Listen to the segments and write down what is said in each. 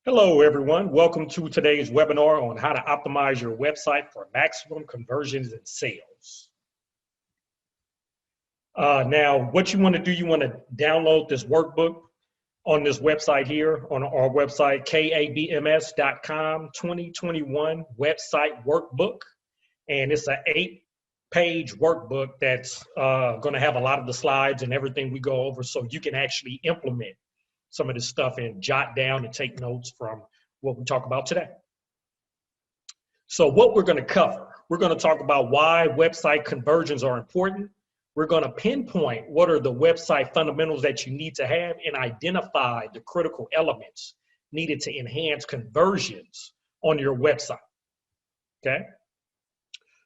Hello, everyone. Welcome to today's webinar on how to optimize your website for maximum conversions and sales. Now, what you want to do, you want to download this workbook on this website here, on our website, kabms.com 2021 website workbook. And it's an 8-page workbook that's going to have a lot of the slides and everything we go over so you can actually implement some of this stuff and jot down and take notes from what we talk about today. So what we're going to cover, we're going to talk about why website conversions are important. We're going to pinpoint what are the website fundamentals that you need to have and identify the critical elements needed to enhance conversions on your website. Okay.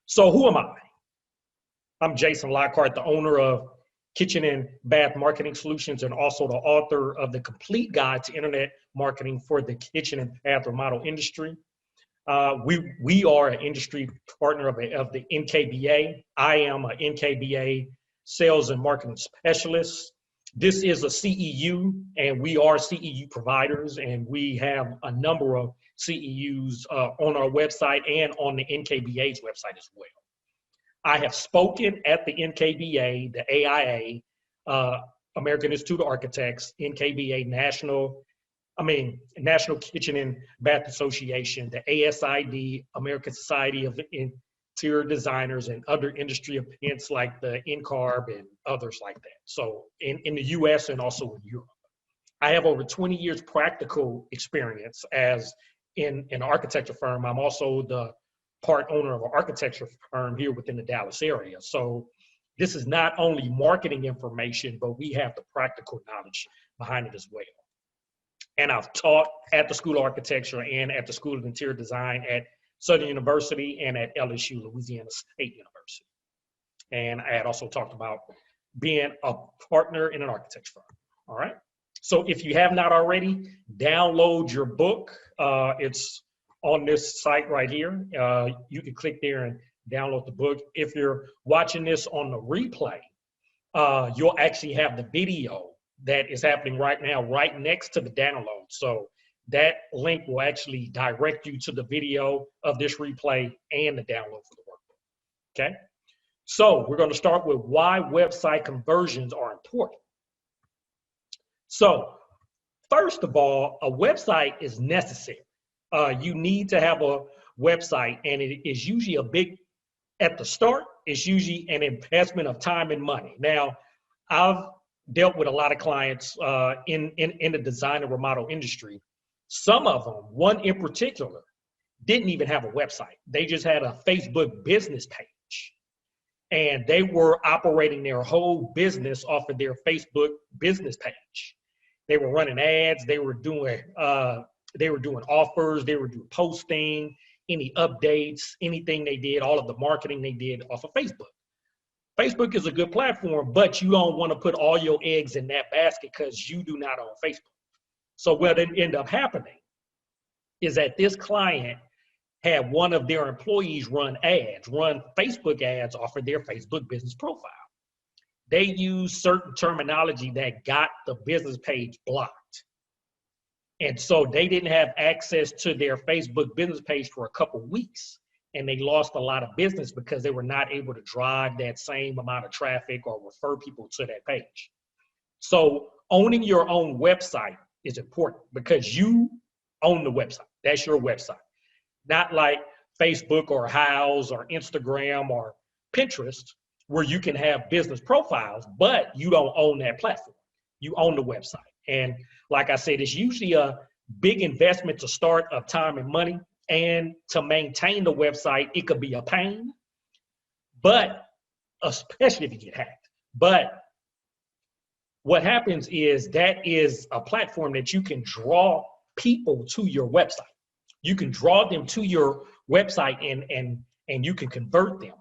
So who am I? I'm Jason Lockhart, the owner of Kitchen and Bath Marketing Solutions, and also the author of the Complete Guide to Internet Marketing for the Kitchen and Bath Remodel Industry. We are an industry partner of the NKBA. I am an NKBA Sales and Marketing Specialist. This is a CEU, and we are CEU providers, and we have a number of CEUs on our website and on the NKBA's website as well. I have spoken at the NKBA, the AIA, American Institute of Architects, NKBA National Kitchen and Bath Association, the ASID, American Society of Interior Designers, and other industry events like the NCARB and others like that. So in the US and also in Europe. I have over 20 years practical experience as in an architecture firm. I'm also the part owner of an architecture firm here within the Dallas area. So this is not only marketing information, but we have the practical knowledge behind it as well. And I've taught at the School of Architecture and at the School of Interior Design at Southern University and at LSU, Louisiana State University. And I had also talked about being a partner in an architecture firm. All right. So if you have not already, download your book. It's on this site right here. You can click there and download the book. If you're watching this on the replay, you'll actually have the video that is happening right now right next to the download. So that link will actually direct you to the video of this replay and the download for the workbook. Okay? So we're going to start with why website conversions are important. So first of all, a website is necessary. You need to have a website, and it is usually at the start, it's usually an investment of time and money. Now, I've dealt with a lot of clients in the design and remodel industry. Some of them, one in particular, didn't even have a website. They just had a Facebook business page, and they were operating their whole business off of their Facebook business page. They were running ads, they were doing offers, they were doing posting, any updates, anything they did, all of the marketing they did off of Facebook. Facebook is a good platform, but you don't want to put all your eggs in that basket because you do not own Facebook. So what ended up happening is that this client had one of their employees run Facebook ads off of their Facebook business profile. They used certain terminology that got the business page blocked. And so they didn't have access to their Facebook business page for a couple of weeks, and they lost a lot of business because they were not able to drive that same amount of traffic or refer people to that page. So owning your own website is important because you own the website. That's your website. Not like Facebook or Houzz or Instagram or Pinterest, where you can have business profiles, but you don't own that platform. You own the website. And like I said, it's usually a big investment to start of time and money, and to maintain the website, it could be a pain, but especially if you get hacked. But what happens is that is a platform that you can draw people to your website. You can draw them to your website and you can convert them.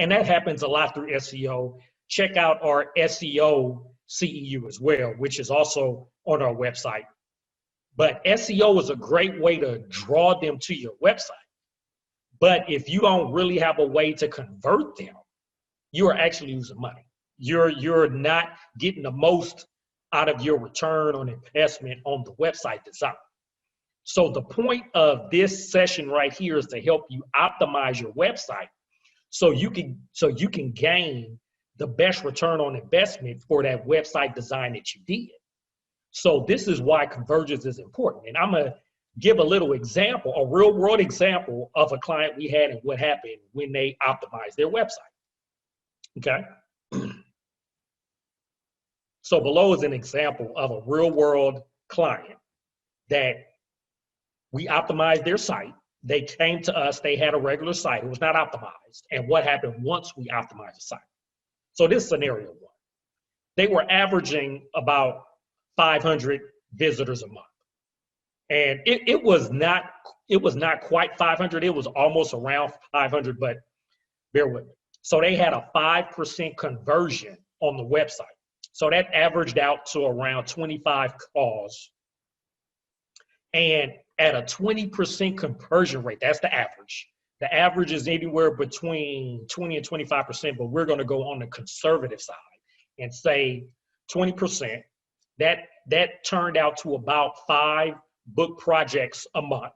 And that happens a lot through SEO. Check out our SEO CEU as well, which is also on our website. But SEO is a great way to draw them to your website. But if you don't really have a way to convert them, you are actually losing money. You're not getting the most out of your return on investment on the website design. So the point of this session right here is to help you optimize your website so you can gain the best return on investment for that website design that you did. So this is why convergence is important. And I'm gonna give a little example, a real world example of a client we had and what happened when they optimized their website. Okay. So below is an example of a real world client that we optimized their site. They came to us, they had a regular site, it was not optimized. And what happened once we optimized the site? So this is scenario one. They were averaging about 500 visitors a month. And it was not quite 500, it was almost around 500, but bear with me. So they had a 5% conversion on the website. So that averaged out to around 25 calls. And at a 20% conversion rate, that's the average. The average is anywhere between 20 and 25%, but we're going to go on the conservative side and say 20%. That turned out to about 5 book projects a month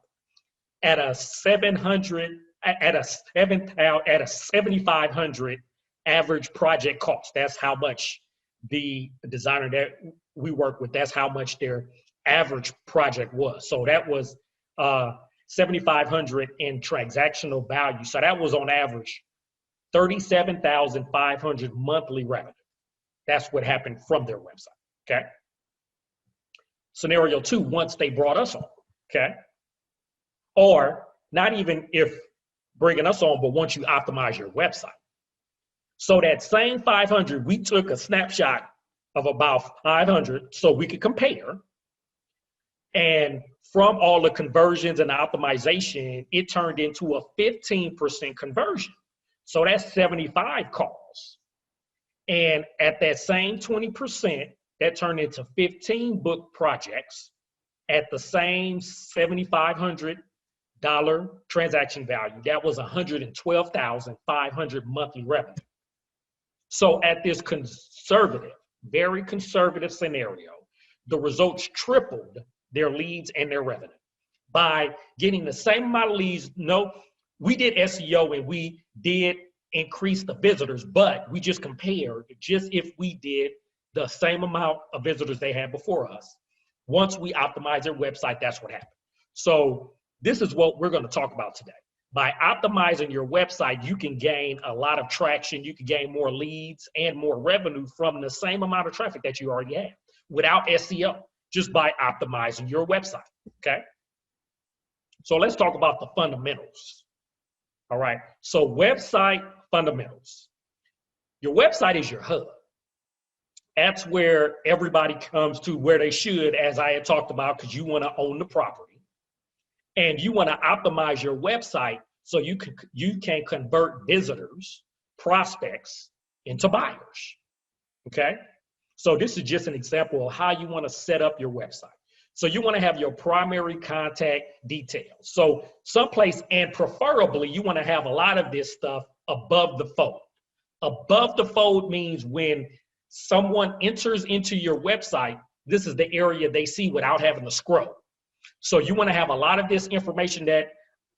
at a 7,500 average project cost. That's how much the designer that we work with, that's how much their average project was. So that was 7,500 in transactional value. So that was on average 37,500 monthly revenue. That's what happened from their website. Okay. Scenario two, once they brought us on. Okay. Or not even if bringing us on, but once you optimize your website. So that same 500, we took a snapshot of about 500 so we could compare. And from all the conversions and the optimization, it turned into a 15% conversion. So that's 75 calls. And at that same 20%, that turned into 15 book projects at the same $7,500 transaction value. That was $112,500 monthly revenue. So at this conservative, very conservative scenario, the results tripled their leads and their revenue by getting the same amount of leads. No, we did SEO and we did increase the visitors, but we just compared just if we did the same amount of visitors they had before us. Once we optimize their website, that's what happened. So this is what we're going to talk about today. By optimizing your website, you can gain a lot of traction. You can gain more leads and more revenue from the same amount of traffic that you already have without SEO, just by optimizing your website, okay? So let's talk about the fundamentals, all right? So website fundamentals. Your website is your hub. That's where everybody comes to, where they should, as I had talked about, because you want to own the property. And you want to optimize your website so you can convert visitors, prospects, into buyers, okay? So this is just an example of how you want to set up your website. So you want to have your primary contact details. So someplace, and preferably you want to have a lot of this stuff above the fold. Above the fold means when someone enters into your website, this is the area they see without having to scroll. So you want to have a lot of this information that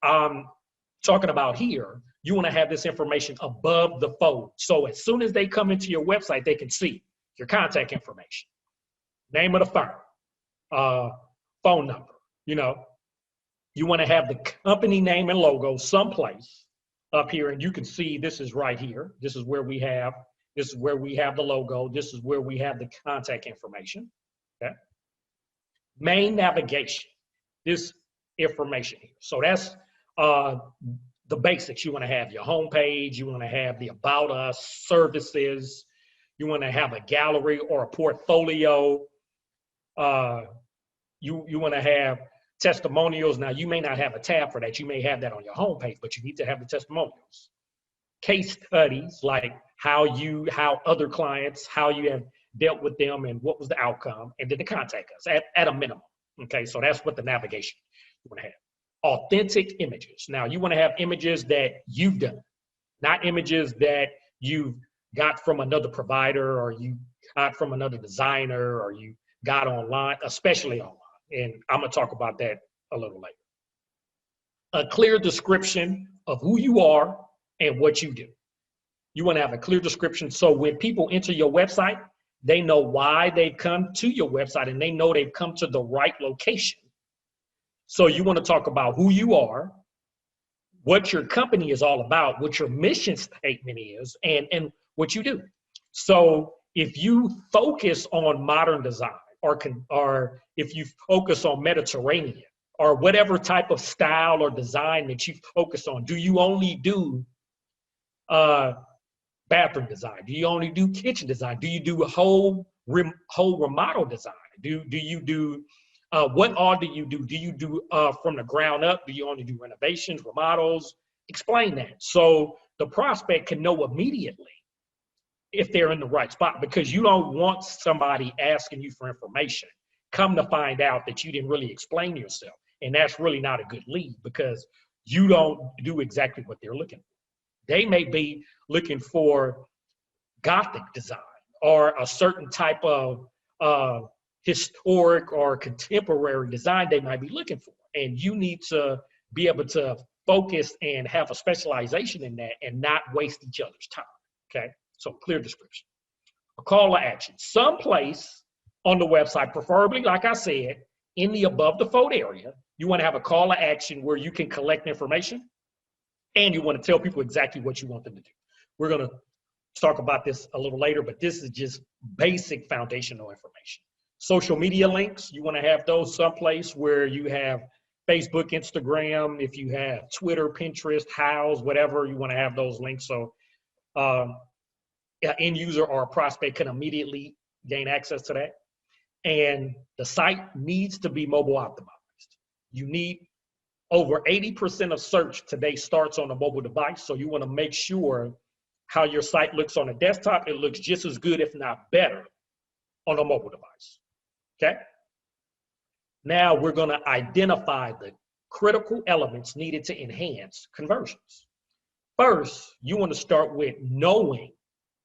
I'm talking about here. You want to have this information above the fold. So as soon as they come into your website, they can see your contact information, name of the firm, phone number. You know, you want to have the company name and logo someplace up here, and you can see this is right here. This is where we have the logo. This is where we have the contact information. Okay. Main navigation. This information here. So that's the basics. You want to have your home page. You want to have the About Us, services. You want to have a gallery or a portfolio. You want to have testimonials. Now, you may not have a tab for that. You may have that on your home page, but you need to have the testimonials. Case studies, like how other clients, how you have dealt with them and what was the outcome, and then to contact us at a minimum. Okay, so that's what the navigation you want to have. Authentic images. Now, you want to have images that you've done, not images that you've got from another provider or you got from another designer or you got online, especially online. And I'm going to talk about that a little later. A clear description of who you are and what you do. You want to have a clear description so when people enter your website, they know why they've come to your website and they know they've come to the right location. So you want to talk about who you are, what your company is all about, what your mission statement is, and what you do. So if you focus on modern design or if you focus on Mediterranean or whatever type of style or design that you focus on, do you only do bathroom design? Do you only do kitchen design? Do you do a whole remodel design? Do you do what all do you do? Do you do from the ground up? Do you only do renovations, remodels? Explain that so the prospect can know immediately if they're in the right spot, because you don't want somebody asking you for information, come to find out that you didn't really explain yourself. And that's really not a good lead because you don't do exactly what they're looking for. They may be looking for Gothic design or a certain type of historic or contemporary design they might be looking for. And you need to be able to focus and have a specialization in that and not waste each other's time, okay? So clear description. A call to action. Someplace on the website, preferably, like I said, in the above the fold area, you want to have a call to action where you can collect information and you want to tell people exactly what you want them to do. We're going to talk about this a little later, but this is just basic foundational information. Social media links, you want to have those someplace where you have Facebook, Instagram, if you have Twitter, Pinterest, Houzz, whatever, you want to have those links. So an end user or a prospect can immediately gain access to that. And the site needs to be mobile optimized. You need over 80% of search today starts on a mobile device. So you want to make sure how your site looks on a desktop, it looks just as good, if not better, on a mobile device, okay? Now we're going to identify the critical elements needed to enhance conversions. First, you want to start with knowing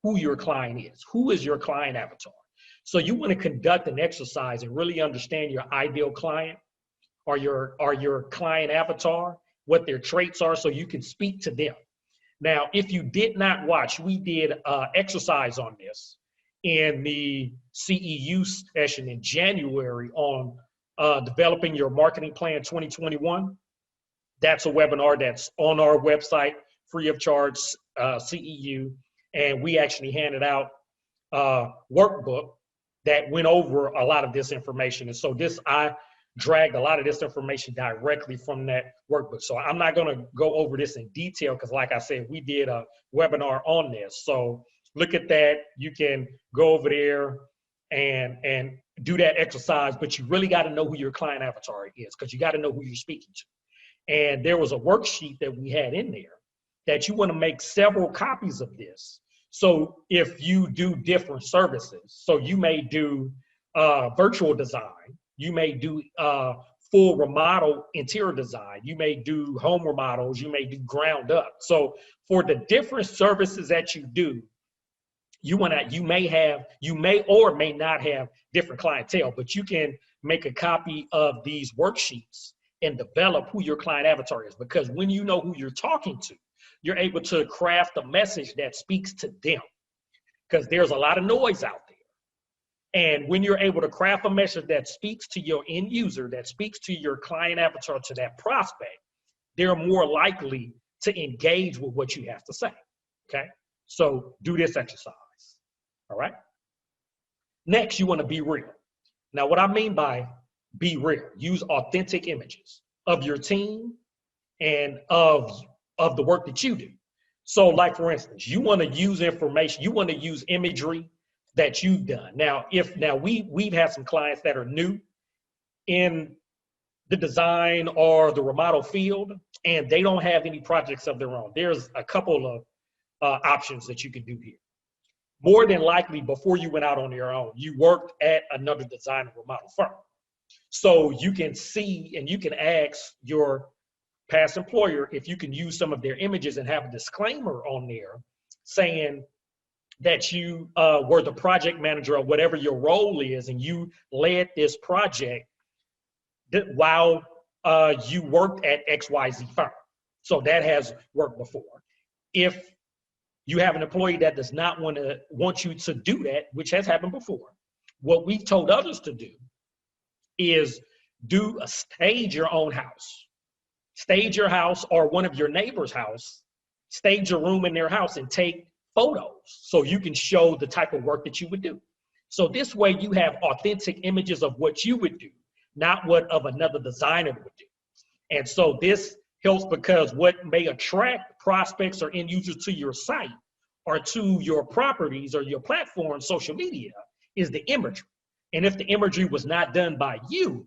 who your client is. Who is your client avatar? So you want to conduct an exercise and really understand your ideal client or your client avatar, what their traits are, so you can speak to them. Now, if you did not watch, we did an exercise on this in the CEU session in January on developing your marketing plan 2021. That's a webinar that's on our website, free of charge, CEU. And we actually handed out a workbook that went over a lot of this information. And so I dragged a lot of this information directly from that workbook. So I'm not going to go over this in detail because, like I said, we did a webinar on this. So look at that. You can go over there and do that exercise, but you really got to know who your client avatar is because you got to know who you're speaking to. And there was a worksheet that we had in there that you want to make several copies of this. So if you do different services, so you may do virtual design, you may do full remodel interior design, you may do home remodels, you may do ground up. So for the different services that you do, you may or may not have different clientele, but you can make a copy of these worksheets and develop who your client avatar is, because when you know who you're talking to, you're able to craft a message that speaks to them, because there's a lot of noise out there. And when you're able to craft a message that speaks to your end user, that speaks to your client avatar, to that prospect, they're more likely to engage with what you have to say, okay? So do this exercise, all right? Next, you want to be real. Now, what I mean by be real, use authentic images of your team and of the work that you do. So like, for instance, you want to use information, you want to use imagery that you've done. Now, we've had some clients that are new in the design or the remodel field, and they don't have any projects of their own. There's a couple of options that you can do here. More than likely, before you went out on your own, you worked at another design and remodel firm. So you can see and you can ask your past employer if you can use some of their images and have a disclaimer on there saying that you were the project manager or whatever your role is, and you led this project while you worked at XYZ firm. So that has worked before. If you have an employee that does not want you to do that, which has happened before, what we've told others to do is stage your own house. Stage your house or one of your neighbor's house, stage a room in their house and take photos so you can show the type of work that you would do. So this way you have authentic images of what you would do, not what of another designer would do. And so this helps because what may attract prospects or end users to your site or to your properties or your platform, social media, is the imagery. And if the imagery was not done by you,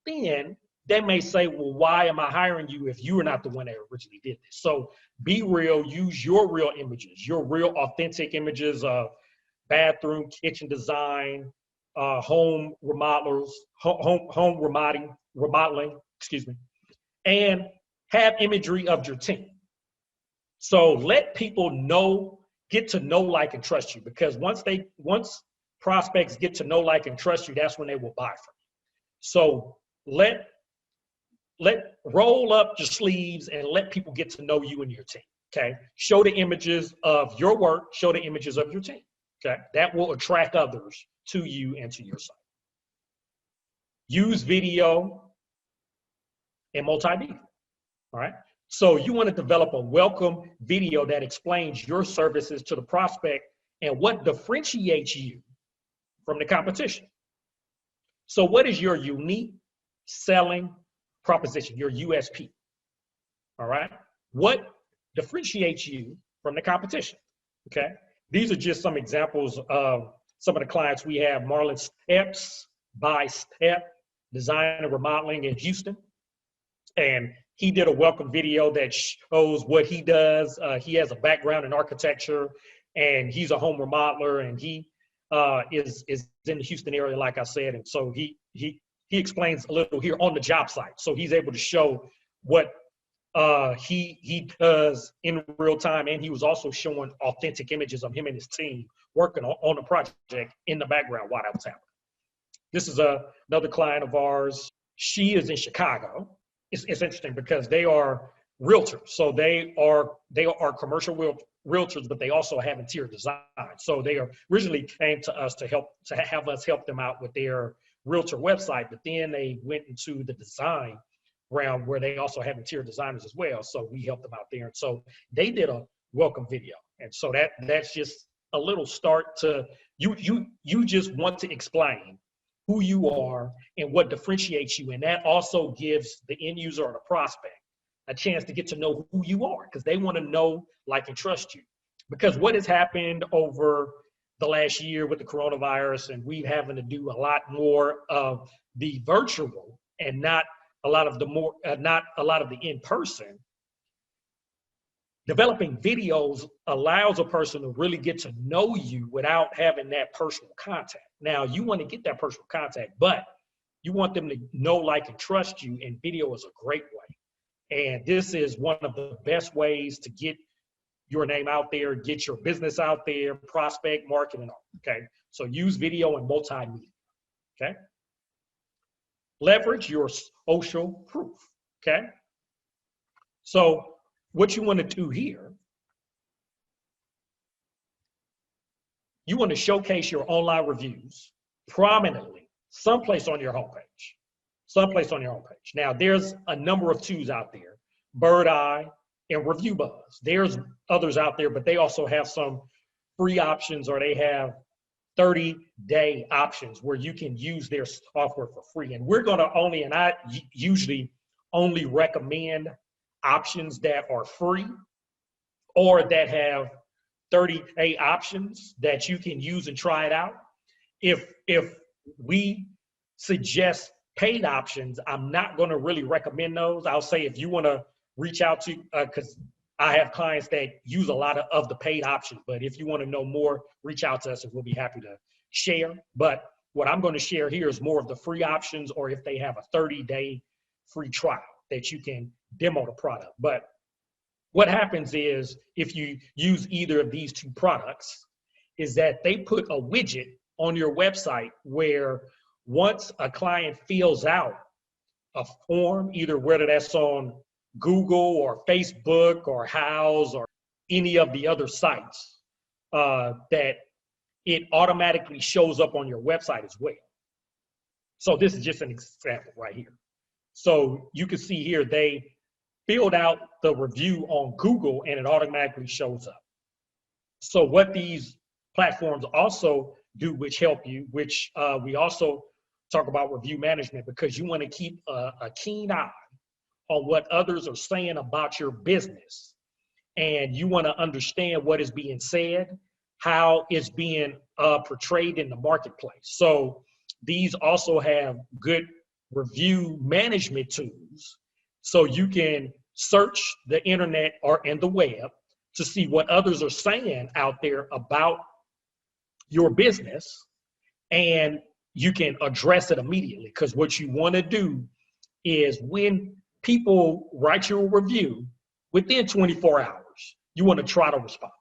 then they may say, well, why am I hiring you if you were not the one that originally did this? So be real, use your real images, your real authentic images of bathroom, kitchen design, home remodeling, excuse me, and have imagery of your team. So let people get to know, like, and trust you, because once prospects get to know, like, and trust you, that's when they will buy from you. So roll up your sleeves and let people get to know you and your team. Okay. Show the images of your work, show the images of your team. Okay. That will attract others to you and to your site. Use video and multimedia. All right. So you want to develop a welcome video that explains your services to the prospect and what differentiates you from the competition. So what is your unique selling proposition, your USP? All right. What differentiates you from the competition? Okay. These are just some examples of some of the clients we have. Marlon Steps by Step Design and Remodeling in Houston. And he did a welcome video that shows what he does. He has a background in architecture and he's a home remodeler, and he is in the Houston area, like I said. And so he explains a little here on the job site. So he's able to show what he does in real time. And he was also showing authentic images of him and his team working on a project in the background while that was happening. This is another client of ours. She is in Chicago. It's interesting because they are realtors. So they are commercial realtors, but they also have interior design. So they originally came to us to have us help them out with their realtor website, but then they went into the design realm where they also have interior designers as well. So we helped them out there. And so they did a welcome video. And so that's just a little start to you just want to explain who you are and what differentiates you. And that also gives the end user or the prospect a chance to get to know who you are, because they want to know, like, and trust you. Because what has happened over the last year with the coronavirus, and we having to do a lot more of the virtual and not a lot of the in-person, developing videos allows a person to really get to know you without having that personal contact. Now, you want to get that personal contact, but you want them to know, like, and trust you, and video is a great way. And this is one of the best ways to get your name out there, get your business out there, prospect, market, and all, okay? So use video and multimedia, okay? Leverage your social proof, okay? So what you want to do here, you want to showcase your online reviews prominently, someplace on your homepage. Someplace on your homepage. Now, there's a number of tools out there, Bird Eye and Review Buzz. There's others out there, but they also have some free options, or they have 30-day options where you can use their software for free. And we're going to I usually only recommend options that are free or that have 30-day options that you can use and try it out. If we suggest paid options, I'm not going to really recommend those. I'll say if you want to reach out to, because I have clients that use a lot of the paid options, but if you want to know more, reach out to us and we'll be happy to share. But what I'm going to share here is more of the free options, or if they have a 30-day free trial that you can demo the product. But what happens is, if you use either of these two products, is that they put a widget on your website where once a client fills out a form, either whether that's on Google or Facebook or Houzz or any of the other sites, that it automatically shows up on your website as well. So this is just an example right here. So you can see here, they filled out the review on Google and it automatically shows up. So what these platforms also do, which help you, which we also talk about review management, because you want to keep a keen eye on what others are saying about your business. And you want to understand what is being said, how it's being portrayed in the marketplace. So these also have good review management tools, so you can search the internet and the web to see what others are saying out there about your business, and you can address it immediately. Because what you want to do is, when people write you a review, within 24 hours, you want to try to respond.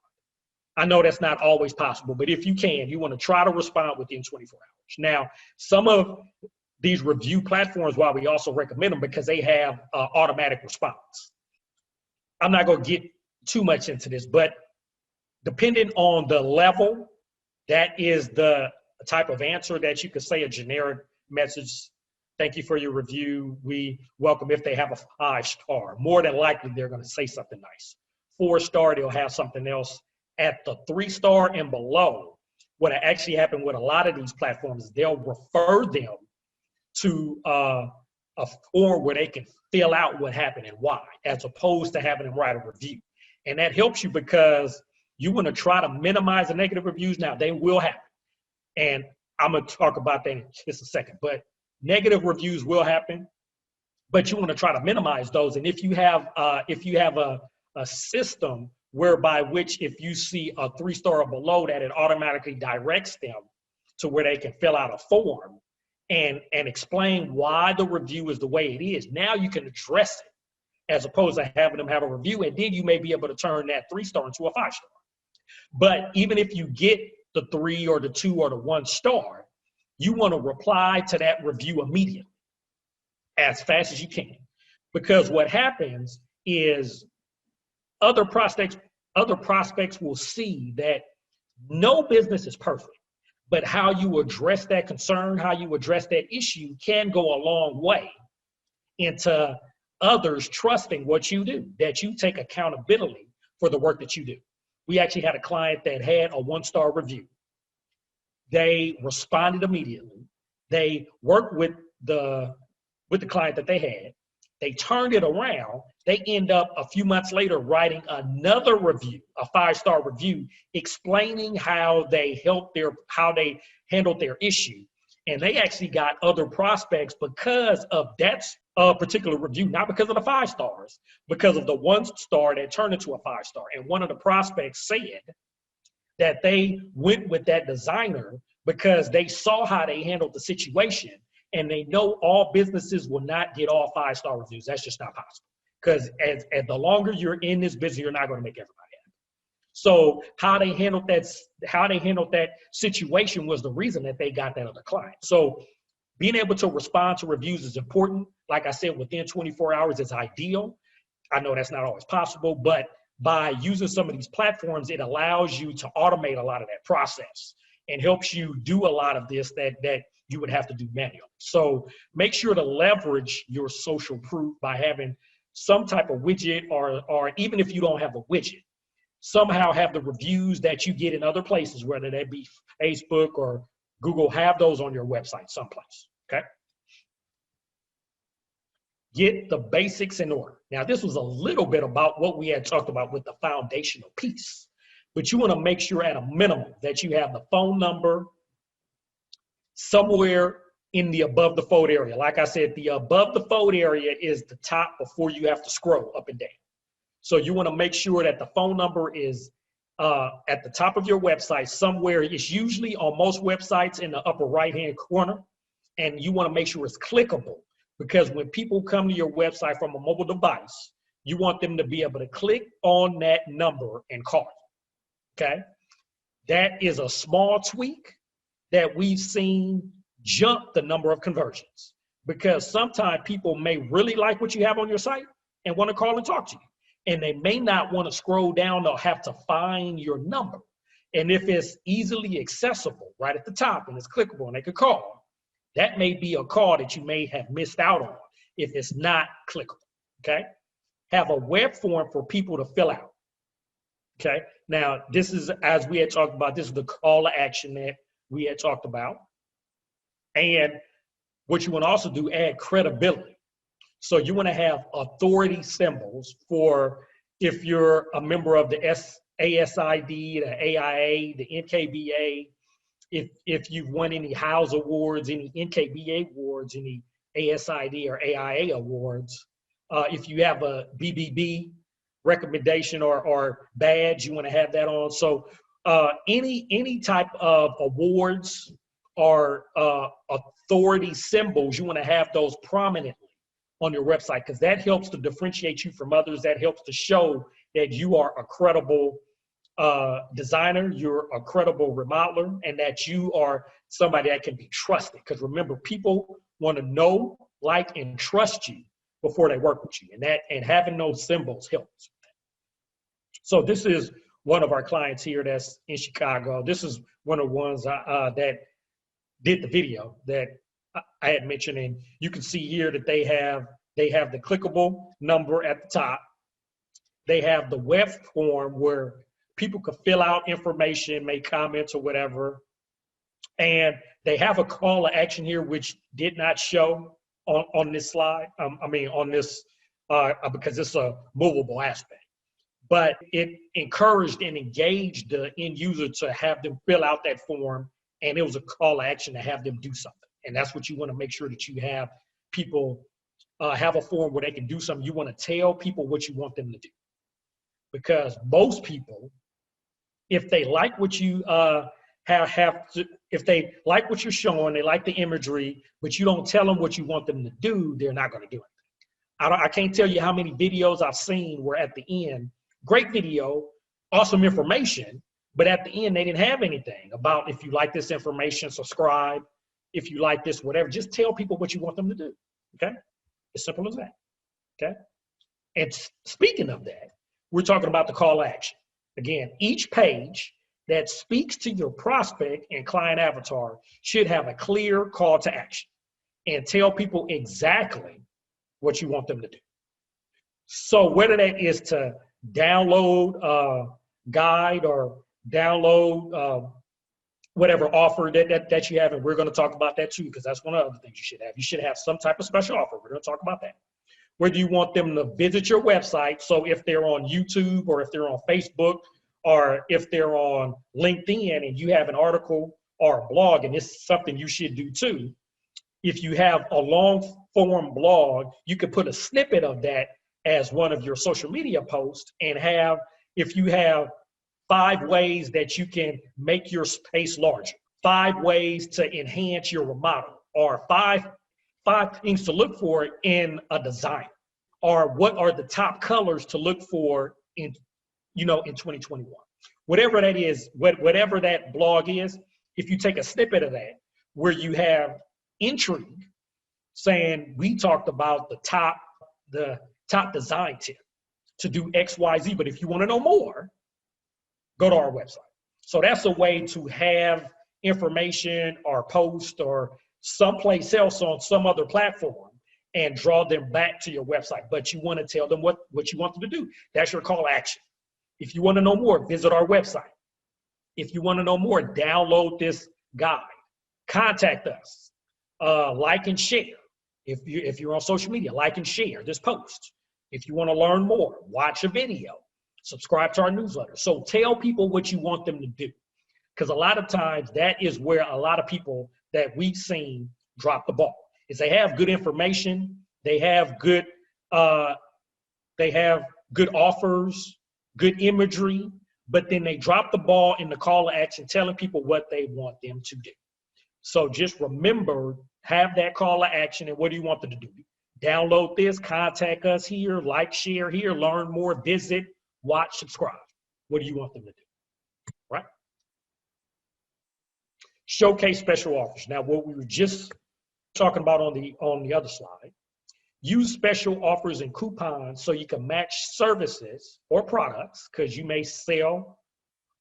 I know that's not always possible, but if you can, you want to try to respond within 24 hours. Now, some of these review platforms, why we also recommend them, because they have automatic response. I'm not going to get too much into this, but depending on the level, that is the type of answer that you could say. A generic message: thank you for your review. We welcome if they have a 5-star. More than likely, they're going to say something nice. 4-star, they'll have something else. At the 3-star and below, what actually happened with a lot of these platforms, they'll refer them to a form where they can fill out what happened and why, as opposed to having them write a review. And that helps you, because you want to try to minimize the negative reviews. Now, they will happen, and I'm going to talk about that in just a second, but negative reviews will happen, but you want to try to minimize those. And if you have a system whereby which, if you see a 3-star or below, that it automatically directs them to where they can fill out a form and explain why the review is the way it is, now you can address it, as opposed to having them have a review, and then you may be able to turn that 3-star into a 5-star. But even if you get the 3 or the 2 or the 1-star, you want to reply to that review immediately, as fast as you can. Because what happens is, other prospects will see that no business is perfect, but how you address that concern, how you address that issue, can go a long way into others trusting what you do, that you take accountability for the work that you do. We actually had a client that had a 1-star review. They responded immediately. They worked with the client that they had. They turned it around. They end up a few months later writing another review, a 5-star review, explaining how they handled their issue. And they actually got other prospects because of that particular review, not because of the 5 stars, because of the 1-star that turned into a 5-star. And one of the prospects said that they went with that designer because they saw how they handled the situation. And they know all businesses will not get all 5-star reviews. That's just not possible. Because as the longer you're in this business, you're not going to make everybody happy. So how they handled that situation was the reason that they got that other client. So being able to respond to reviews is important. Like I said, within 24 hours is ideal. I know that's not always possible, but by using some of these platforms, it allows you to automate a lot of that process and helps you do a lot of this that you would have to do manually. So make sure to leverage your social proof by having some type of widget, or even if you don't have a widget, somehow have the reviews that you get in other places, whether that be Facebook or Google, have those on your website someplace, okay? Get the basics in order. Now, this was a little bit about what we had talked about with the foundational piece, but you want to make sure at a minimum that you have the phone number somewhere in the above the fold area. Like I said, the above the fold area is the top before you have to scroll up and down. So you want to make sure that the phone number is at the top of your website somewhere. It's usually on most websites in the upper right-hand corner, and you want to make sure it's clickable, because when people come to your website from a mobile device, you want them to be able to click on that number and call it, okay? That is a small tweak that we've seen jump the number of conversions. because sometimes people may really like what you have on your site and want to call and talk to you. And they may not want to scroll down or have to find your number. And if it's easily accessible right at the top and it's clickable and they could call, that may be a call that you may have missed out on if it's not clickable, okay? Have a web form for people to fill out, okay? Now, this is, as we had talked about, this is the call to action that we had talked about. And what you want to also do, add credibility. So you want to have authority symbols for if you're a member of the ASID, the AIA, the NKBA, if you've won any House Awards, any NKBA awards, any ASID or AIA awards, if you have a BBB recommendation or badge, you want to have that on. So any type of awards or authority symbols, you want to have those prominently on your website, because that helps to differentiate you from others. That helps to show that you are a credible designer, you're a credible remodeler, and that you are somebody that can be trusted. Because remember, people want to know, like, and trust you before they work with you, and having those symbols helps. So this is one of our clients here that's in Chicago. This is one of the ones that did the video that I had mentioned, and you can see here that they have the clickable number at the top. They have the web form where people could fill out information, make comments or whatever. And they have a call to action here, which did not show on this slide. On this, because it's a movable aspect. But it encouraged and engaged the end user to have them fill out that form, and it was a call to action to have them do something. And that's what you want to make sure that you have people have a form where they can do something. You want to tell people what you want them to do. Because most people, if they like what you if they like what you're showing, they like the imagery, but you don't tell them what you want them to do, they're not going to do it. I can't tell you how many videos I've seen where at the end, great video, awesome information, but at the end they didn't have anything about if you like this information, subscribe. If you like this, whatever, just tell people what you want them to do, okay? As simple as that, okay? And speaking of that, we're talking about the call to action. Again, each page that speaks to your prospect and client avatar should have a clear call to action and tell people exactly what you want them to do. So whether that is to download a guide or download whatever offer that you have, and we're going to talk about that too, because that's one of the other things you should have. You should have some type of special offer. We're going to talk about that. Whether you want them to visit your website, so if they're on YouTube or if they're on Facebook or if they're on LinkedIn and you have an article or a blog, and this is something you should do too. If you have a long form blog, you could put a snippet of that as one of your social media posts, and have, if you have 5 ways that you can make your space larger, 5 ways to enhance your remodel, or five things to look for in a design, or what are the top colors to look for in 2021. Whatever that is, whatever that blog is, if you take a snippet of that where you have intrigue saying we talked about the top design tip to do XYZ, but if you want to know more, go to our website. So that's a way to have information or post or someplace else on some other platform and draw them back to your website. But you want to tell them what you want them to do. That's your call to action. If you want to know more, visit our website. If you want to know more, download this guide. Contact us. Like and share. If you're on social media, like and share this post. If you want to learn more, watch a video. Subscribe to our newsletter. So tell people what you want them to do. Because a lot of times that is where a lot of people that we've seen drop the ball. Is they have good information, they have good offers, good imagery, but then they drop the ball in the call to action, telling people what they want them to do. So just remember, have that call to action, and what do you want them to do? Download this, contact us here, like, share here, learn more, visit, watch, subscribe. What do you want them to do? Right? Showcase special offers. Now, what we were just talking about on the other slide. Use special offers and coupons so you can match services or products, because you may sell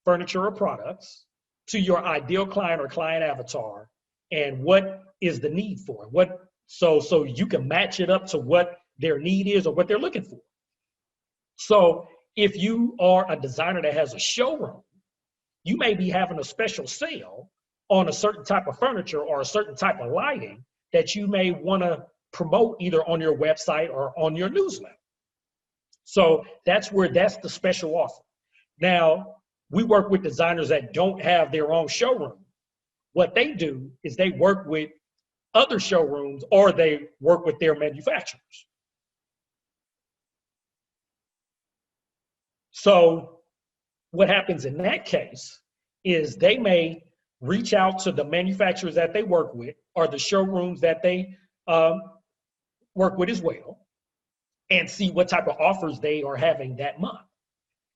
furniture or products, to your ideal client or client avatar, and what is the need for it. So you can match it up to what their need is or what they're looking for. So if you are a designer that has a showroom, you may be having a special sale on a certain type of furniture or a certain type of lighting that you may want to promote either on your website or on your newsletter. So that's the special offer. Now, we work with designers that don't have their own showroom. What they do is they work with other showrooms or they work with their manufacturers. So what happens in that case is they may reach out to the manufacturers that they work with or the showrooms that they work with as well, and see what type of offers they are having that month.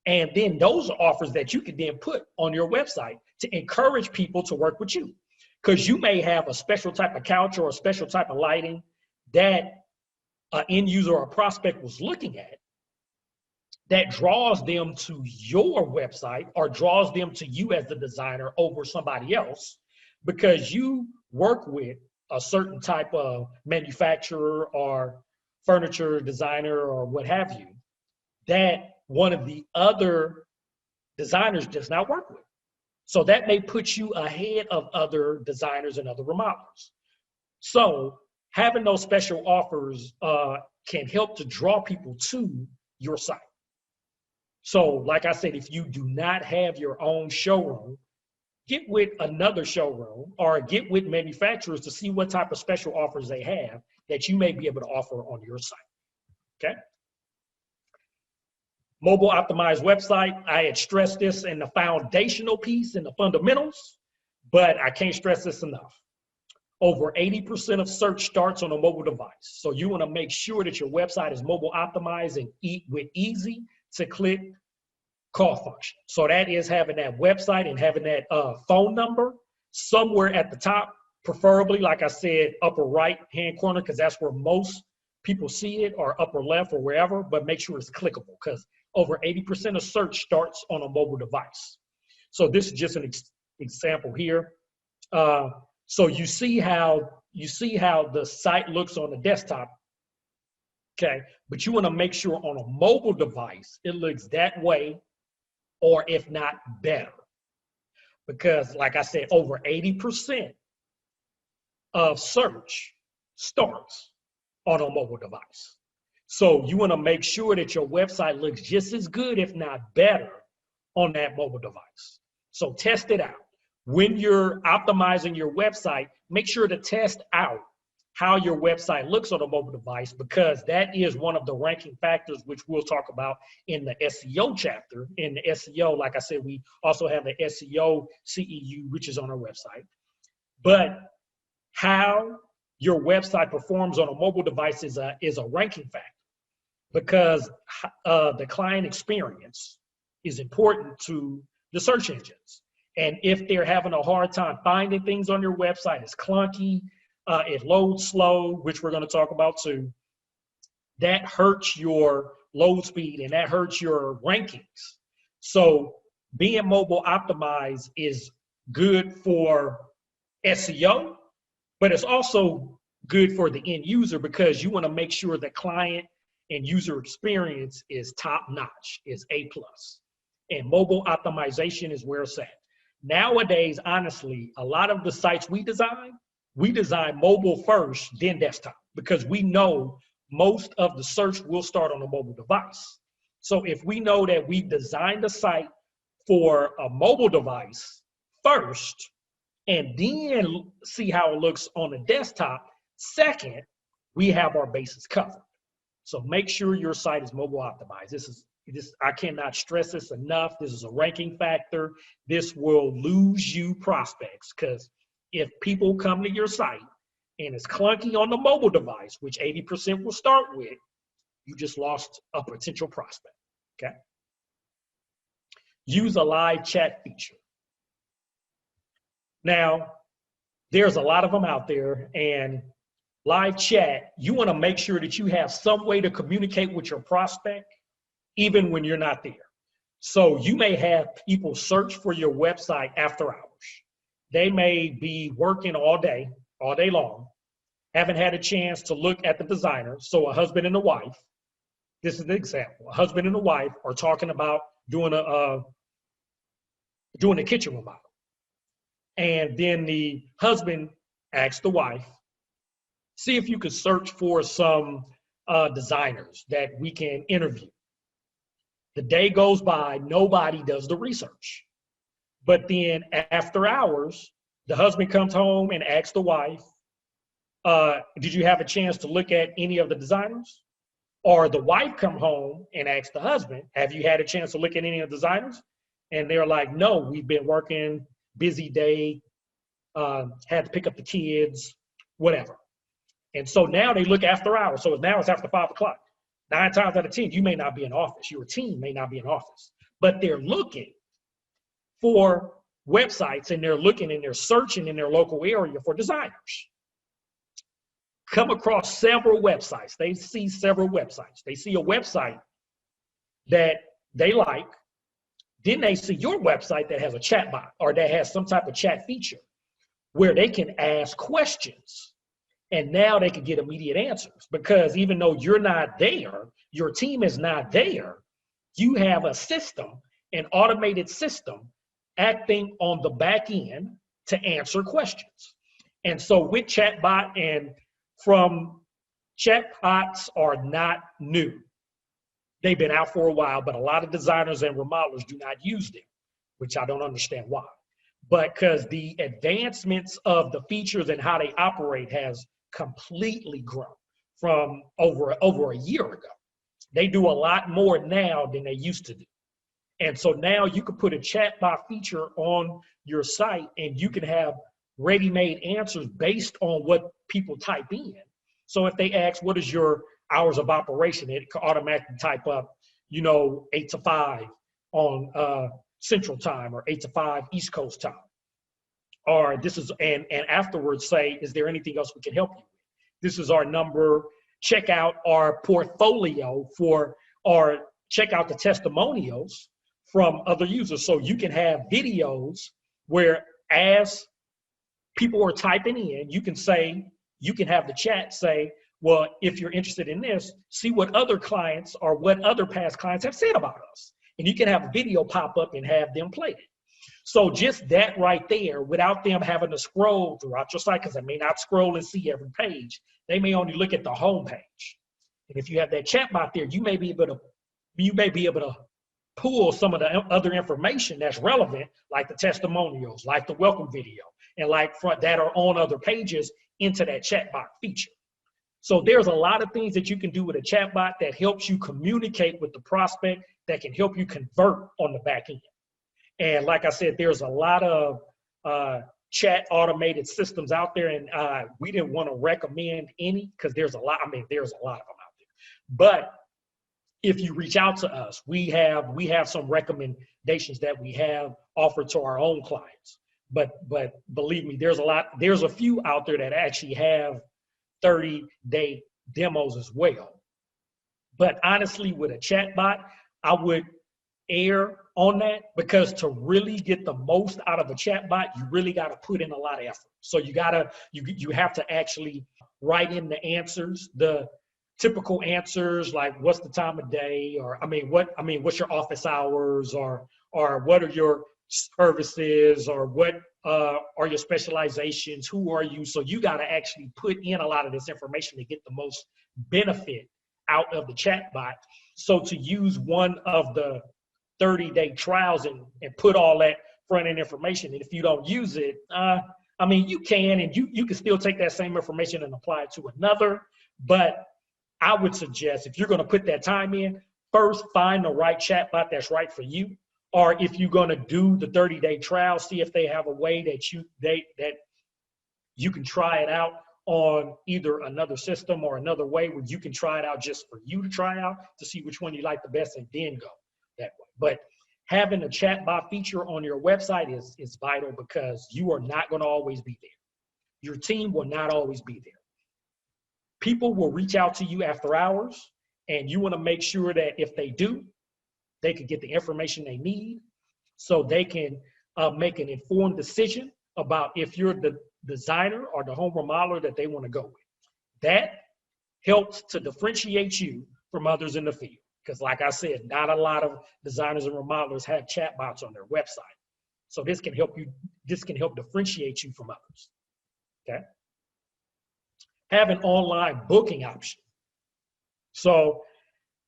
And then those are offers that you can then put on your website to encourage people to work with you. Because you may have a special type of couch or a special type of lighting that an end user or a prospect was looking at that draws them to your website or draws them to you as the designer over somebody else, because you work with a certain type of manufacturer or furniture designer or what have you, that one of the other designers does not work with. So that may put you ahead of other designers and other remodelers. So having those special offers can help to draw people to your site. So like I said, if you do not have your own showroom, get with another showroom or get with manufacturers to see what type of special offers they have that you may be able to offer on your site, okay? Mobile optimized website. I had stressed this in the foundational piece, in the fundamentals, but I can't stress this enough. Over 80% of search starts on a mobile device. So you want to make sure that your website is mobile optimized and with easy to click call function. So that is having that website and having that phone number somewhere at the top, preferably, like I said, upper right hand corner, because that's where most people see it, or upper left or wherever, but make sure it's clickable, because over 80% of search starts on a mobile device. So this is just an example here. So you see how the site looks on the desktop, okay? But you want to make sure on a mobile device it looks that way, or if not better, because like I said, over 80% of search starts on a mobile device. So you want to make sure that your website looks just as good, if not better, on that mobile device. So test it out. When you're optimizing your website, make sure to test out how your website looks on a mobile device, because that is one of the ranking factors, which we'll talk about in the SEO chapter. In the SEO, like I said, we also have the SEO CEU, which is on our website. But how your website performs on a mobile device is a ranking factor, because the client experience is important to the search engines. And if they're having a hard time finding things on your website, it's clunky, it loads slow, which we're going to talk about too, that hurts your load speed and that hurts your rankings. So being mobile optimized is good for SEO, but it's also good for the end user, because you want to make sure the client and user experience is top notch, is A+. And mobile optimization is where it's at. Nowadays, honestly, a lot of the sites we design mobile first, then desktop, because we know most of the search will start on a mobile device. So if we know that we designed a site for a mobile device first, and then see how it looks on the desktop second, we have our bases covered. So make sure your site is mobile optimized. I cannot stress this enough. This is a ranking factor. This will lose you prospects, because if people come to your site and it's clunky on the mobile device, which 80% will start with, you just lost a potential prospect, okay? Use a live chat feature. Now, there's a lot of them out there, and live chat, you want to make sure that you have some way to communicate with your prospect, even when you're not there. So you may have people search for your website after hours. They may be working all day long, haven't had a chance to look at the designer. So a husband and a wife, this is the example. A husband and a wife are talking about doing a kitchen remodel. And then the husband asks the wife, see if you could search for some designers that we can interview. The day goes by, nobody does the research. But then after hours, the husband comes home and asks the wife, did you have a chance to look at any of the designers? Or the wife come home and asks the husband, have you had a chance to look at any of the designers? And they're like, no, we've been working, busy day, had to pick up the kids, whatever. And so now they look after hours. So now it's after 5 o'clock. 9 times out of 10, you may not be in office. Your team may not be in office. But they're looking for websites, and they're looking and they're searching in their local area for designers. Come across several websites. They see several websites. They see a website that they like. Then they see your website that has a chat bot or that has some type of chat feature where they can ask questions. And now they can get immediate answers, because even though you're not there, your team is not there, you have a system, an automated system acting on the back end to answer questions. And so with chatbot, and from chatbots are not new. They've been out for a while, but a lot of designers and remodelers do not use them, which I don't understand why. But because the advancements of the features and how they operate has completely grown from over a year ago. They do a lot more now than they used to do. And so now you can put a chatbot feature on your site and you can have ready-made answers based on what people type in. So if they ask, what is your hours of operation? It can automatically type up, 8 to 5 on Central Time or 8 to 5 East Coast Time. Or this is, and afterwards say, is there anything else we can help you with? This is our number. Check out our portfolio or check out the testimonials from other users. So you can have videos where as people are typing in, you can have the chat say, well, if you're interested in this, see what other clients or what other past clients have said about us. And you can have a video pop up and have them play it. So just that right there, without them having to scroll throughout your site, because they may not scroll and see every page, they may only look at the home page. And if you have that chatbot there, you may be able to pull some of the other information that's relevant, like the testimonials, like the welcome video, and that are on other pages into that chatbot feature. So there's a lot of things that you can do with a chatbot that helps you communicate with the prospect, that can help you convert on the back end. And like I said, there's a lot of chat automated systems out there, and we didn't want to recommend any because there's a lot of them out there. But if you reach out to us, we have some recommendations that we have offered to our own clients. But believe me, there's a few out there that actually have 30-day demos as well. But honestly, with a chatbot, I would err on that, because to really get the most out of a chatbot, you really got to put in a lot of effort. So you have to actually write in the answers, the typical answers, like what's the time of day, or what's your office hours, or what are your services, or what are your specializations, who are you? So you got to actually put in a lot of this information to get the most benefit out of the chatbot. So to use one of the 30-day trials and put all that front-end information, and if you don't use it, you can, and you can still take that same information and apply it to another. But I would suggest, if you're going to put that time in, first find the right chatbot that's right for you. Or if you're going to do the 30-day trial, see if they have a way that you can try it out on either another system or another way where you can try it out just for you to try out to see which one you like the best, and then go that way. But having a chatbot feature on your website is vital, because you are not going to always be there. Your team will not always be there. people will reach out to you after hours, and you want to make sure that if they do, they can get the information they need so they can make an informed decision about if you're the designer or the home remodeler that they want to go with. That helps to differentiate you from others in the field. Because like I said, not a lot of designers and remodelers have chatbots on their website. So this can help differentiate you from others, okay? Have an online booking option. So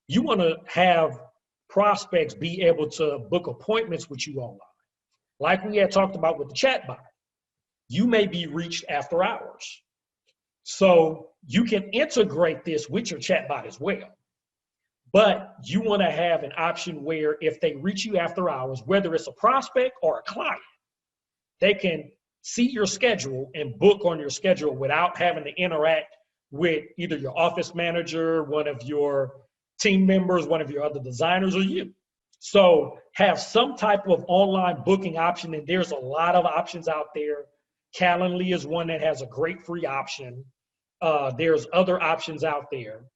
you want to have prospects be able to book appointments with you online. Like we had talked about with the chatbot, you may be reached after hours. So you can integrate this with your chatbot as well. But you want to have an option where if they reach you after hours, whether it's a prospect or a client, they can see your schedule and book on your schedule without having to interact with either your office manager, one of your team members, one of your other designers, or you. So have some type of online booking option, and there's a lot of options out there. Calendly is one that has a great free option. There's other options out there.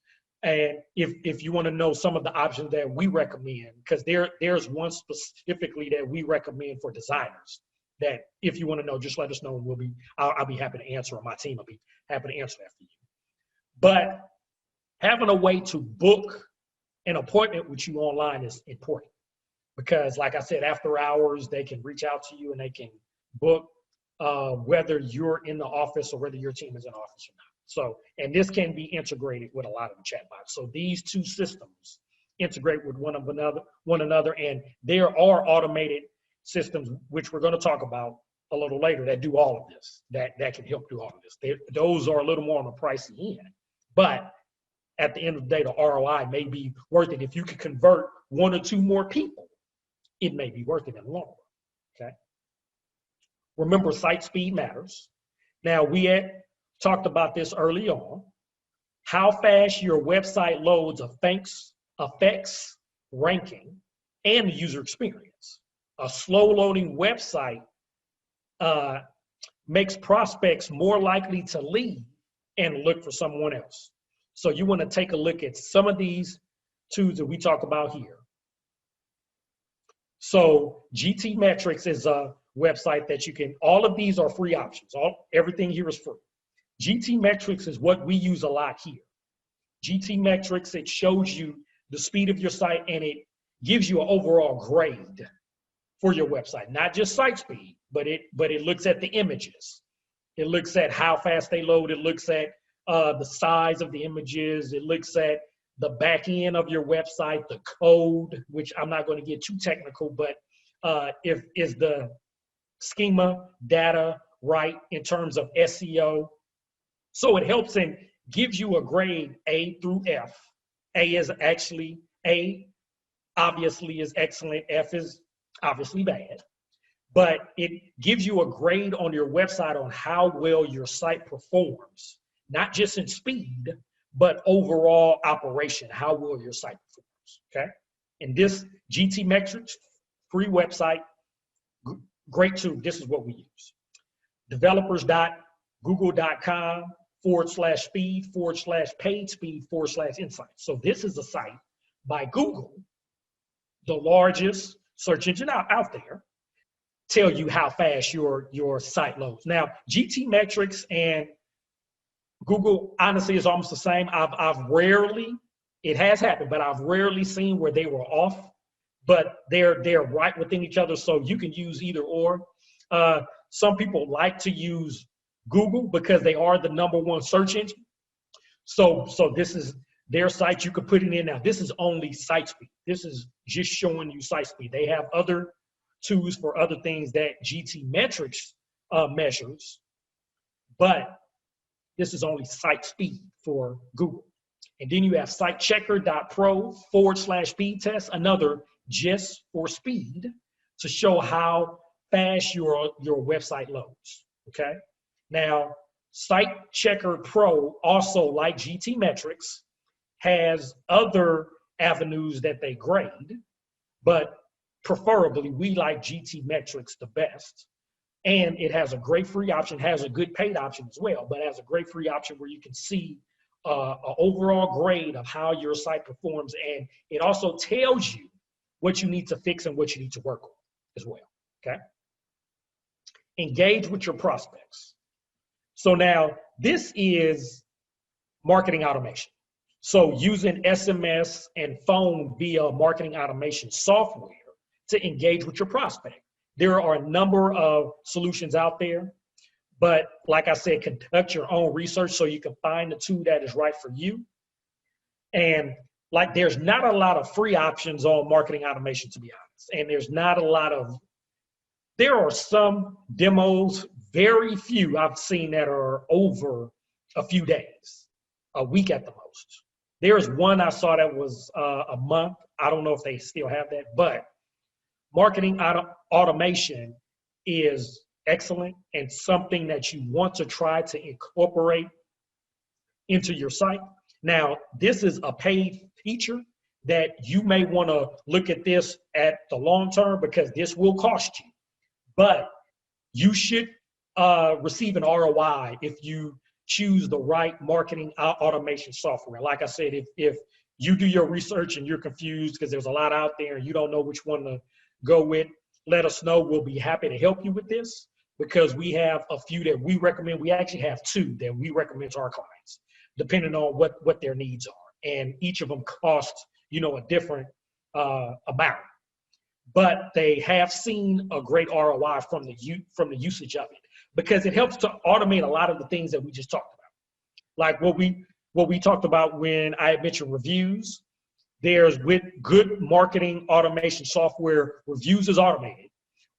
And if you want to know some of the options that we recommend, because there's one specifically that we recommend for designers, that if you want to know, just let us know, and I'll be happy to answer, or my team will be happy to answer that for you. But having a way to book an appointment with you online is important, because like I said, after hours, they can reach out to you and they can book whether you're in the office or whether your team is in office or not. So, and this can be integrated with a lot of the chatbots. So these two systems integrate with one another, and there are automated systems, which we're going to talk about a little later, that do all of this, that can help do all of this. Those are a little more on the pricey end, but at the end of the day, the ROI may be worth it. If you could convert one or two more people, it may be worth it in the long run, okay? Remember, site speed matters. Now, we had talked about this early on. How fast your website loads affects ranking and the user experience. A slow loading website makes prospects more likely to leave and look for someone else. So you want to take a look at some of these tools that we talk about here. So GT Metrics is a website that you can, all of these are free options. Everything here is free. GT Metrics is what we use a lot here. GT Metrics, it shows you the speed of your site, and it gives you an overall grade for your website. Not just site speed, but it looks at the images. It looks at how fast they load. It looks at the size of the images. It looks at the back end of your website, the code, which I'm not going to get too technical, but is the schema data right in terms of SEO. So it helps and gives you a grade A through F. A obviously is excellent. F is obviously bad. But it gives you a grade on your website on how well your site performs, not just in speed, but overall operation, how well your site performs, okay? And this GT Metrics, free website, great tool. This is what we use. developers.google.com/speed/page speed/insights. So this is a site by Google, the largest search engine out there, tell you how fast your site loads. Now, GT Metrics and Google, honestly, is almost the same. I've rarely, it has happened, but I've rarely seen where they were off, but they're right within each other, so you can use either or. Some people like to use Google because they are the #1 search engine. So this is their site. You could put it in. Now, this is only site speed. This is just showing you site speed. They have other tools for other things that GT Metrics measures, but this is only site speed for Google. And then you have sitechecker.pro/speed test, another just for speed, to show how fast your website loads, okay? Now, Site Checker Pro, also like GT Metrics, has other avenues that they grade, but preferably we like GT Metrics the best. And it has a great free option, has a good paid option as well, but has a great free option where you can see an overall grade of how your site performs, and it also tells you what you need to fix and what you need to work on as well. Okay. Engage with your prospects. So now this is marketing automation. So using SMS and phone via marketing automation software to engage with your prospect. There are a number of solutions out there, but like I said, conduct your own research so you can find the tool that is right for you. And like, there's not a lot of free options on marketing automation, to be honest. And there's not a lot of, there are some demos, very few I've seen that are over a few days, a week at the most. There's one I saw that was a month. I don't know if they still have that, but marketing automation is excellent and something that you want to try to incorporate into your site. Now, this is a paid feature that you may want to look at this at the long term, because this will cost you, but you should receive an ROI if you choose the right marketing automation software. Like I said, if you do your research and you're confused because there's a lot out there and you don't know which one to go with, let us know. We'll be happy to help you with this, because we have a few that we recommend. We actually have two that we recommend to our clients, depending on what their needs are. And each of them costs, a different amount. But they have seen a great ROI from the usage of it, because it helps to automate a lot of the things that we just talked about. Like what we talked about when I had mentioned reviews. There's, with good marketing automation software, reviews is automated,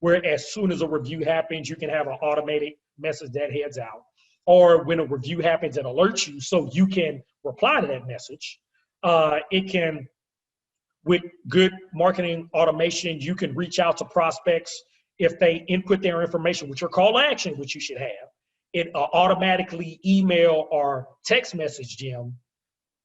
where as soon as a review happens, you can have an automated message that heads out. Or when a review happens, it alerts you so you can reply to that message. It can, with good marketing automation, you can reach out to prospects if they input their information, which are call to action, which you should have. It automatically email or text message them.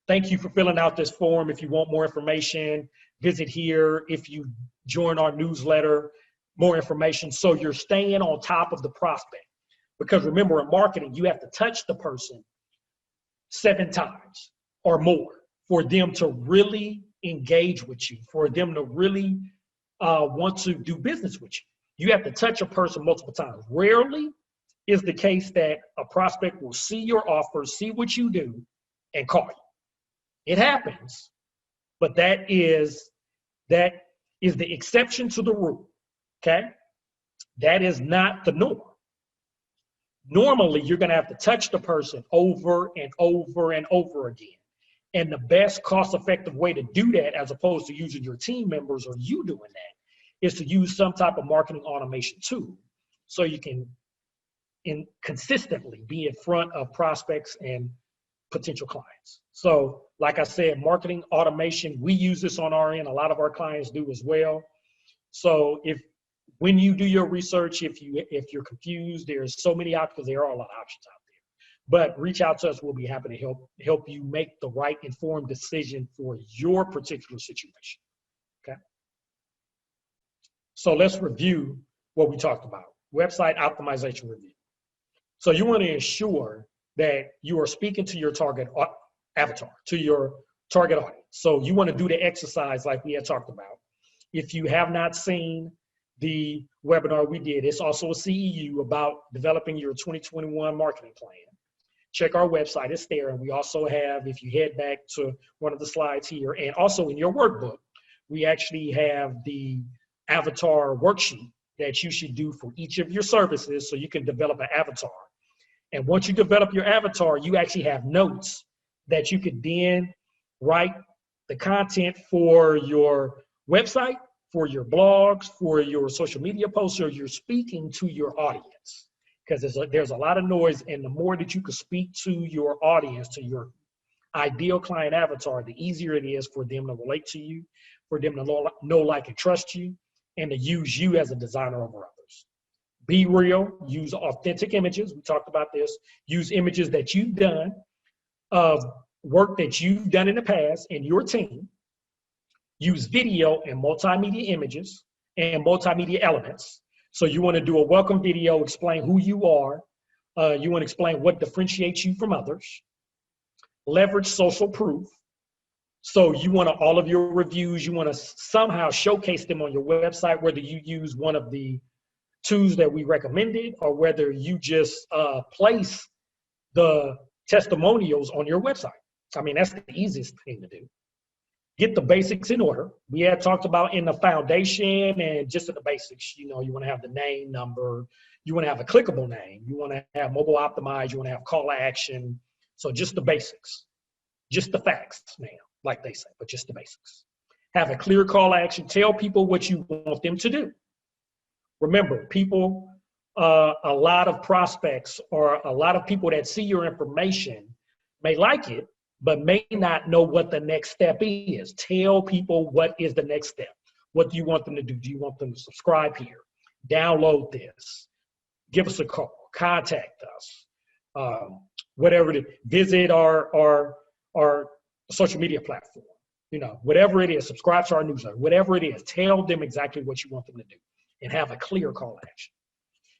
Thank you for filling out this form. If you want more information, visit here. If you join our newsletter, more information. So you're staying on top of the prospect. Because remember, in marketing, you have to touch the person 7 times or more for them to really engage with you, for them to really want to do business with you. You have to touch a person multiple times. Rarely is the case that a prospect will see your offer, see what you do, and call you. It happens, but that is the exception to the rule, okay? That is not the norm. Normally, you're going to have to touch the person over and over and over again. And the best cost-effective way to do that, as opposed to using your team members or you doing that, is to use some type of marketing automation tool, so you can consistently be in front of prospects and potential clients. So like I said, marketing automation, we use this on our end. A lot of our clients do as well. So when you do your research, if you're confused, there's so many options. There are a lot of options out there. But reach out to us. We'll be happy to help you make the right informed decision for your particular situation. Okay. So let's review what we talked about. Website optimization review. So you want to ensure that you are speaking to your target avatar, to your target audience. So you want to do the exercise like we had talked about. If you have not seen the webinar we did, it's also a CEU about developing your 2021 marketing plan. Check our website, it's there. And we also have, if you head back to one of the slides here, and also in your workbook, we actually have the avatar worksheet that you should do for each of your services so you can develop an avatar. And once you develop your avatar, you actually have notes that you could then write the content for your website, for your blogs, for your social media posts, or you're speaking to your audience. Because there's a lot of noise, and the more that you can speak to your audience, to your ideal client avatar, the easier it is for them to relate to you, for them to know, like, and trust you, and to use you as a designer over others. Be real, use authentic images. We talked about this. Use images that you've done, of work that you've done in the past in your team. Use video and multimedia images and multimedia elements. So you want to do a welcome video, explain who you are. You want to explain what differentiates you from others. leverage social proof. So you want to, all of your reviews, you want to somehow showcase them on your website, whether you use one of the tools that we recommended or whether you just place the testimonials on your website. I mean, that's the easiest thing to do. Get the basics in order. We had talked about in the foundation and just in the basics, you know, you want to have the name, number, you want to have a clickable name, you want to have mobile optimized, you want to have call to action. So just the basics, just the facts now, like they say, but just the basics. Have a clear call to action. Tell people what you want them to do. Remember, people, a lot of prospects or a lot of people that see your information may like it, but may not know what the next step is. Tell people what is the next step. What do you want them to do? Do you want them to subscribe here? Download this. Give us a call. Contact us. Whatever it is. Visit our social media platform. You know, whatever it is, subscribe to our newsletter. Whatever it is, tell them exactly what you want them to do and have a clear call to action.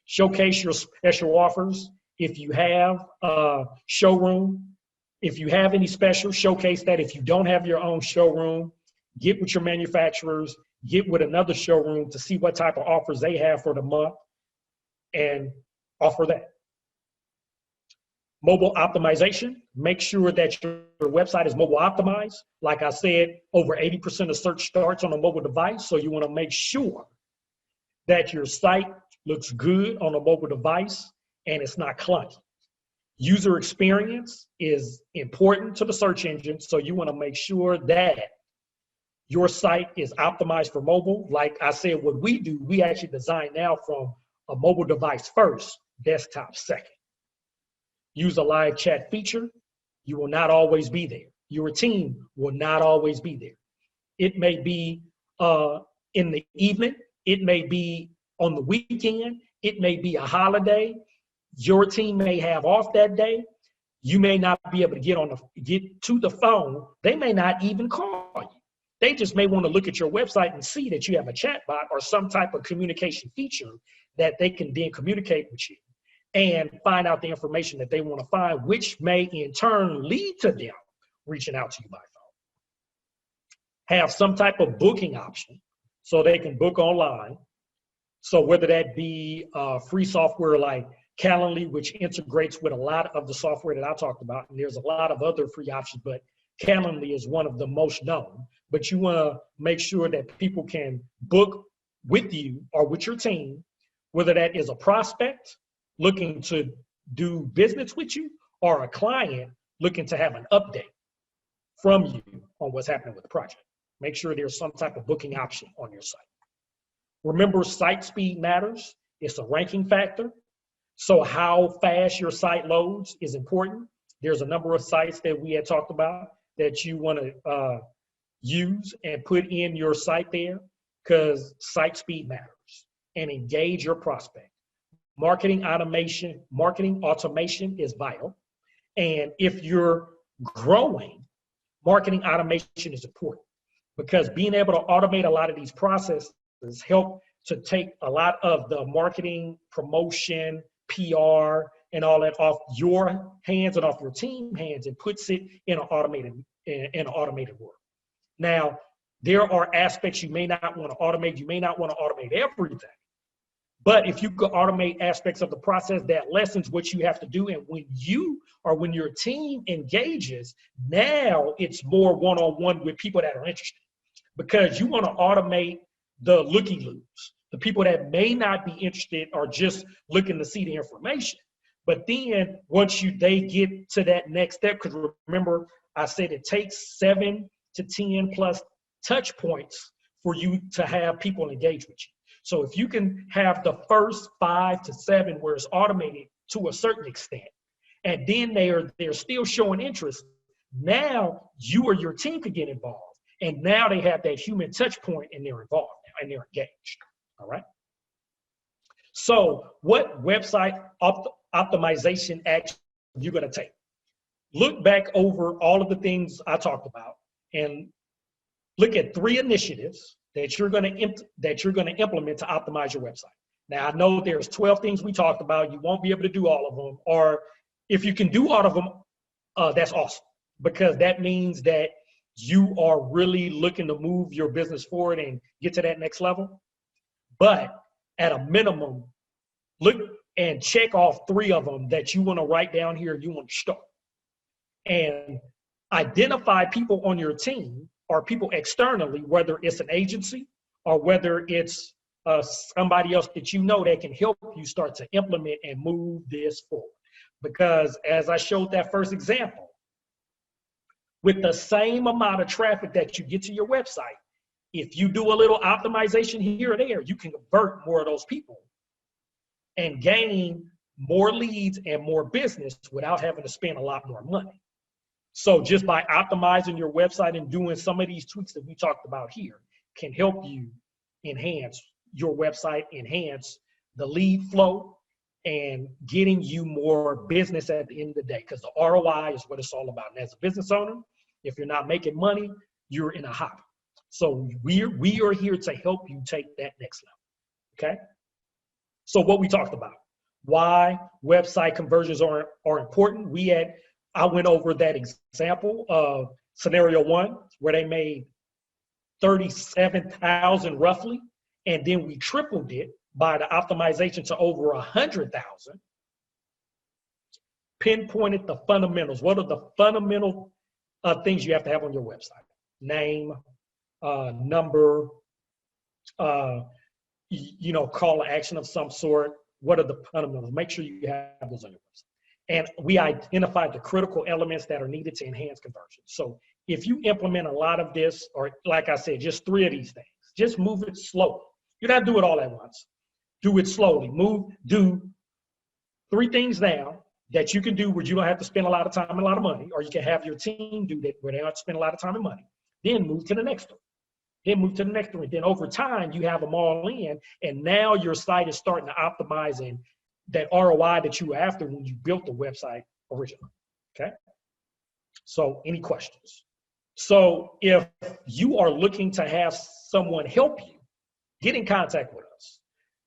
Showcase your special offers. If you have a showroom, if you have any special, showcase that. If you don't have your own showroom, get with your manufacturers, get with another showroom to see what type of offers they have for the month and offer that. Mobile optimization, make sure that your website is mobile optimized. Like I said, over 80% of search starts on a mobile device, so you want to make sure that your site looks good on a mobile device and it's not clunky. User experience is important to the search engine, so you want to make sure that your site is optimized for mobile. Like I said, what we do, we actually design now from a mobile device first, desktop second. Use a live chat feature. You will not always be there. Your team will not always be there. It may be in the evening. It may be on the weekend. It may be a holiday. Your team may have off that day. You may not be able to get to the phone. They may not even call you. They just may want to look at your website and see that you have a chat bot or some type of communication feature that they can then communicate with you and find out the information that they want to find, which may in turn lead to them reaching out to you by phone. Have some type of booking option so they can book online. So whether that be free software like Calendly, which integrates with a lot of the software that I talked about, and there's a lot of other free options, but Calendly is one of the most known. But you want to make sure that people can book with you or with your team, whether that is a prospect looking to do business with you or a client looking to have an update from you on what's happening with the project. Make sure there's some type of booking option on your site. Remember, site speed matters. It's a ranking factor. So how fast your site loads is important. There's a number of sites that we had talked about that you want to use and put in your site there because site speed matters, and engage your prospect. Marketing automation is vital. And if you're growing, marketing automation is important because being able to automate a lot of these processes help to take a lot of the marketing, promotion, PR, and all that off your hands and off your team hands and puts it in an automated work. Now, there are aspects you may not want to automate. You may not want to automate everything. But if you could automate aspects of the process, that lessens what you have to do. And when your team engages, now it's more one-on-one with people that are interested. Because you want to automate the looky-loos, the people that may not be interested or just looking to see the information. But then once they get to that next step, because remember, I said it takes 7 to 10 plus touch points for you to have people engage with you. So if you can have the first 5 to 7 where it's automated to a certain extent, and then they're still showing interest, now you or your team could get involved. And now they have that human touch point and they're involved now and they're engaged. All right. So what website optimization action are you going to take? Look back over all of the things I talked about and look at 3 initiatives that you're going to implement to optimize your website. Now, I know there's 12 things we talked about. You won't be able to do all of them, or if you can do all of them, that's awesome. because that means that you are really looking to move your business forward and get to that next level. But at a minimum, look and check off 3 of them that you want to write down here, you want to start. And identify people on your team or people externally, whether it's an agency or whether it's somebody else that you know that can help you start to implement and move this forward. Because as I showed that first example, with the same amount of traffic that you get to your website, if you do a little optimization here or there, you can convert more of those people and gain more leads and more business without having to spend a lot more money. So just by optimizing your website and doing some of these tweaks that we talked about here can help you enhance your website, enhance the lead flow, and getting you more business at the end of the day, because the ROI is what it's all about. And as a business owner, if you're not making money, you're in a hop. So we are here to help you take that next level, okay? So what we talked about, why website conversions are important. I went over that example of scenario 1, where they made 37,000 roughly, and then we tripled it by the optimization to over 100,000. Pinpointed the fundamentals. What are the fundamental things you have to have on your website? Name, number, call to action of some sort. What are the fundamentals? Make sure you have those on your website. And we identified the critical elements that are needed to enhance conversion. So if you implement a lot of this, or like I said, just 3 of these things, just move it slowly. You don't have to do it all at once. Do it slowly. Do 3 things now that you can do where you don't have to spend a lot of time and a lot of money, or you can have your team do that where they don't have to spend a lot of time and money. Then move to the next one. Then move to the next one. Then over time, you have them all in, and now your site is starting to optimize in that ROI that you were after when you built the website originally, okay? So any questions? So if you are looking to have someone help you, get in contact with us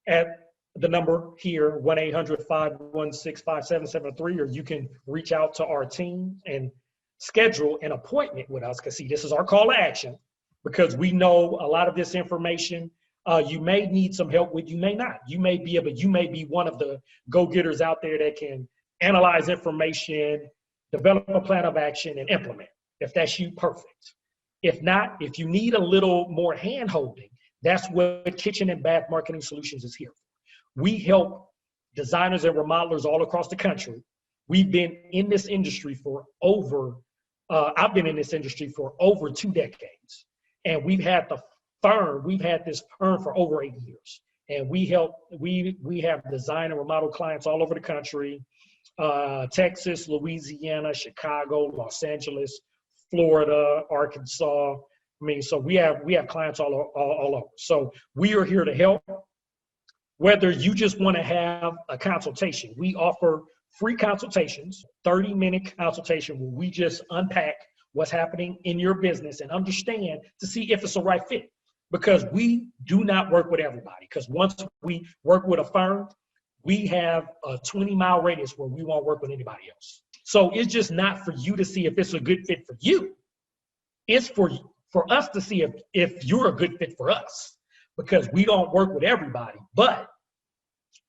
at the number here, 1-800-516-5773, or you can reach out to our team and schedule an appointment with us, because see, this is our call to action, because we know a lot of this information you may need some help with, you may not. You may be one of the go-getters out there that can analyze information, develop a plan of action, and implement. If that's you, perfect. If not, if you need a little more hand-holding, that's what Kitchen and Bath Marketing Solutions is here for. We help designers and remodelers all across the country. We've been in this industry for I've been in this industry for over 2 decades. And we've had this firm for over 8 years. And we have design and remodel clients all over the country, Texas, Louisiana, Chicago, Los Angeles, Florida, Arkansas. So we have clients all over. So we are here to help. Whether you just want to have a consultation, we offer free consultations, 30-minute consultation where we just unpack what's happening in your business and understand to see if it's a right fit. Because we do not work with everybody. Because once we work with a firm, we have a 20-mile radius where we won't work with anybody else. So it's just not for you to see if it's a good fit for you. It's for us to see if you're a good fit for us. Because we don't work with everybody, but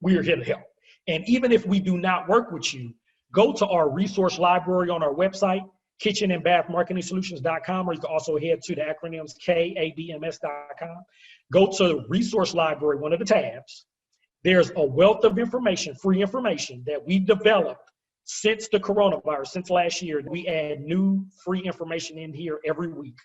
we are here to help. And even if we do not work with you, go to our resource library on our website, kitchenandbathmarketingsolutions.com, or you can also head to the acronyms KABMS.com. Go to the resource library, one of the tabs. There's a wealth of information, free information that we've developed since the coronavirus, since last year. We add new free information in here every week.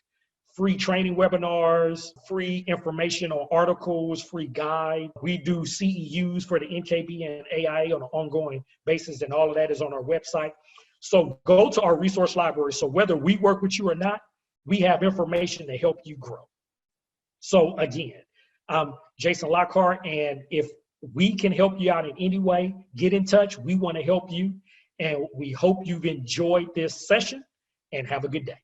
Free training webinars, free information on articles, free guide. We do CEUs for the NKB and AIA on an ongoing basis, and all of that is on our website. So go to our resource library. So whether we work with you or not, we have information to help you grow. So again, I'm Jason Lockhart, and if we can help you out in any way, get in touch. We want to help you, and we hope you've enjoyed this session, and have a good day.